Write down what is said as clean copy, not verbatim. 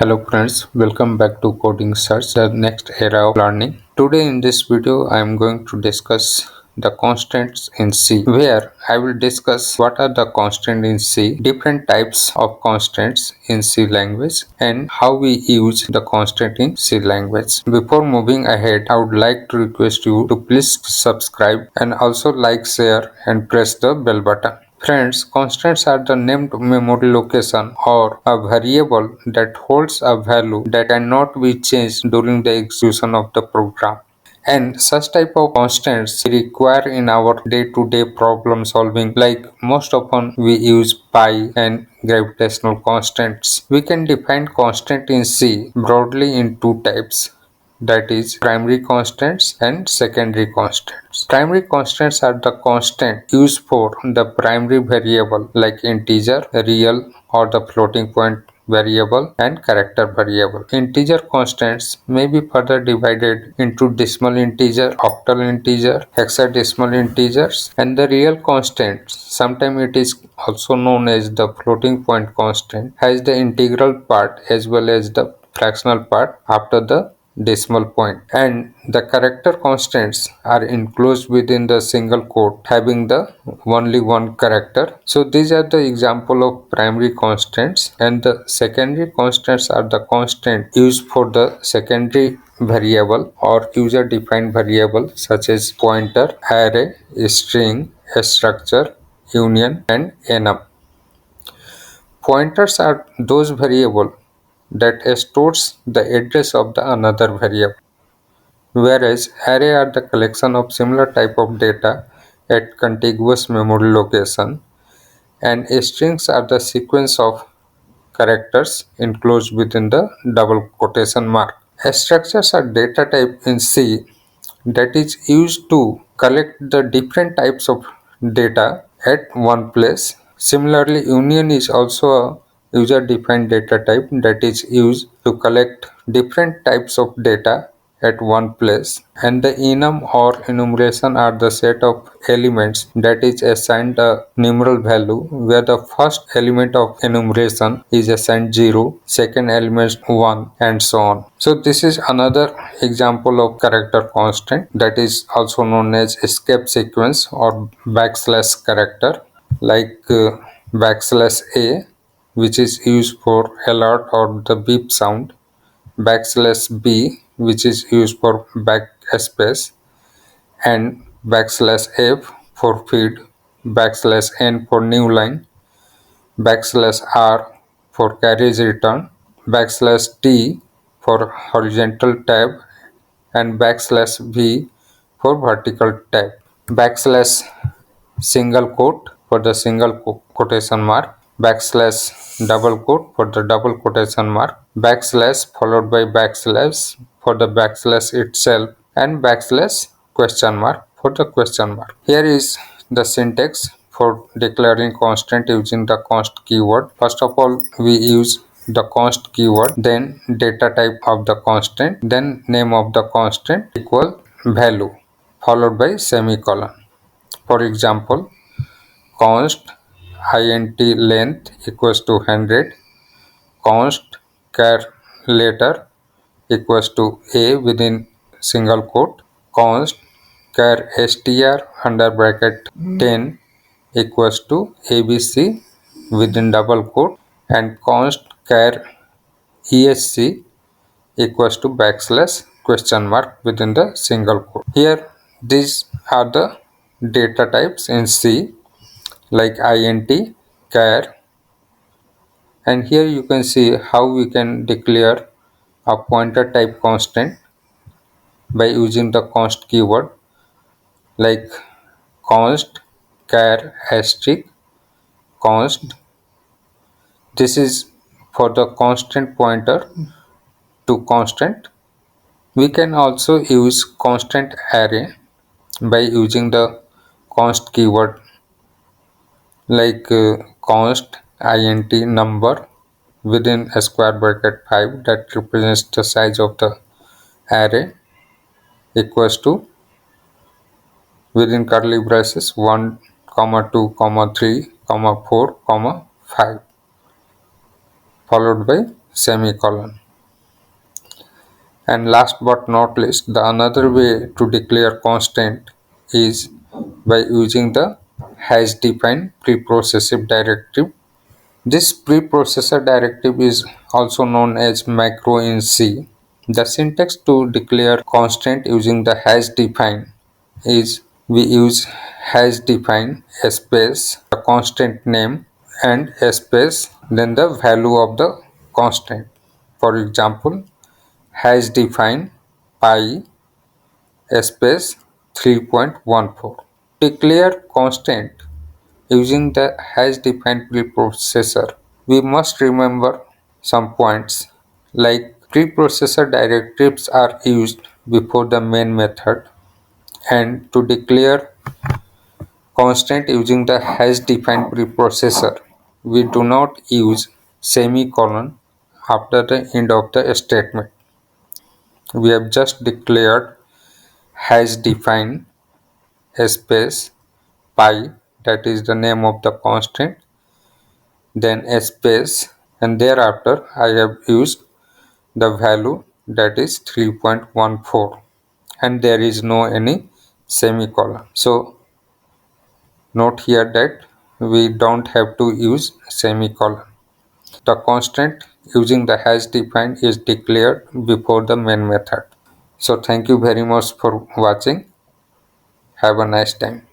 Hello friends, welcome back to Coding Search, the next era of learning. Today in this video I am going to discuss the constants in C, where I will discuss what are the constants in C, different types of constants in C language, and how we use the constant in C language. Before moving ahead, I would like to request you to please subscribe and also like, share and press the bell button. Friends, constants are the named memory location or a variable that holds a value that cannot be changed during the execution of the program. And such type of constants we require in our day-to-day problem solving, like most often we use pi and gravitational constants. We can define constant in C broadly in two types, that is primary constants and secondary constants. Primary constants are the constant used for the primary variable like integer, real or the floating point variable and character variable. Integer constants may be further divided into decimal integer, octal integer, hexadecimal integers, and the real constant, sometimes it is also known as the floating point constant, has the integral part as well as the fractional part after the decimal point, and the character constants are enclosed within the single quote having the only one character. So these are the example of primary constants, and the secondary constants are the constant used for the secondary variable or user defined variable such as pointer, array, string, structure, union and enum. Pointers are those variables that stores the address of the another variable, whereas array are the collection of similar type of data at contiguous memory location, and strings are the sequence of characters enclosed within the double quotation mark. Structures are data type in C that is used to collect the different types of data at one place. Similarly, union is also a user-defined data type that is used to collect different types of data at one place, and the enum or enumeration are the set of elements that is assigned a numeral value, where the first element of enumeration is assigned 0, second element 1 and so on. So this is another example of character constant that is also known as escape sequence or backslash character, like backslash a, which is used for alert or the beep sound, backslash b, which is used for backspace, and backslash f for feed, backslash n for new line, backslash r for carriage return, backslash t for horizontal tab, and backslash v for vertical tab, backslash single quote for the single quotation mark, backslash double quote for the double quotation mark, backslash followed by backslash for the backslash itself, and backslash question mark for the question mark. Here is the syntax for declaring constant using the const keyword. First of all, we use the const keyword, then data type of the constant, then name of the constant equal value followed by semicolon. For example, const int length equals to 100, const char letter equals to a within single quote, const char str under bracket 10 equals to abc within double quote, and const char esc equals to backslash question mark within the single quote. Here these are the data types in C, like int, char, and here you can see how we can declare a pointer type constant by using the const keyword, like const char asterisk const. This is for the constant pointer to constant. We can also use constant array by using the const keyword, like const int number within a square bracket 5 that represents the size of the array equals to within curly braces 1 comma 2 comma 3 comma 4 comma 5 followed by semicolon. And last but not least, the another way to declare constant is by using the hash defined preprocessor directive. This preprocessor directive is also known as macro in C. The syntax to declare constant using the hash define is we use hash define space the constant name and space then the value of the constant. For example, hash define pi space 3.14. Declare constant using the hash defined preprocessor. We must remember some points like preprocessor directives are used before the main method, and to declare constant using the hash defined preprocessor we do not use semicolon after the end of the statement. We have just declared hash define space pi, that is the name of the constant, then a space, and thereafter I have used the value, that is 3.14, and there is no any semicolon. So note here that we don't have to use semicolon. The constant using the hash define is declared before the main method. So thank you very much for watching. Have a nice time.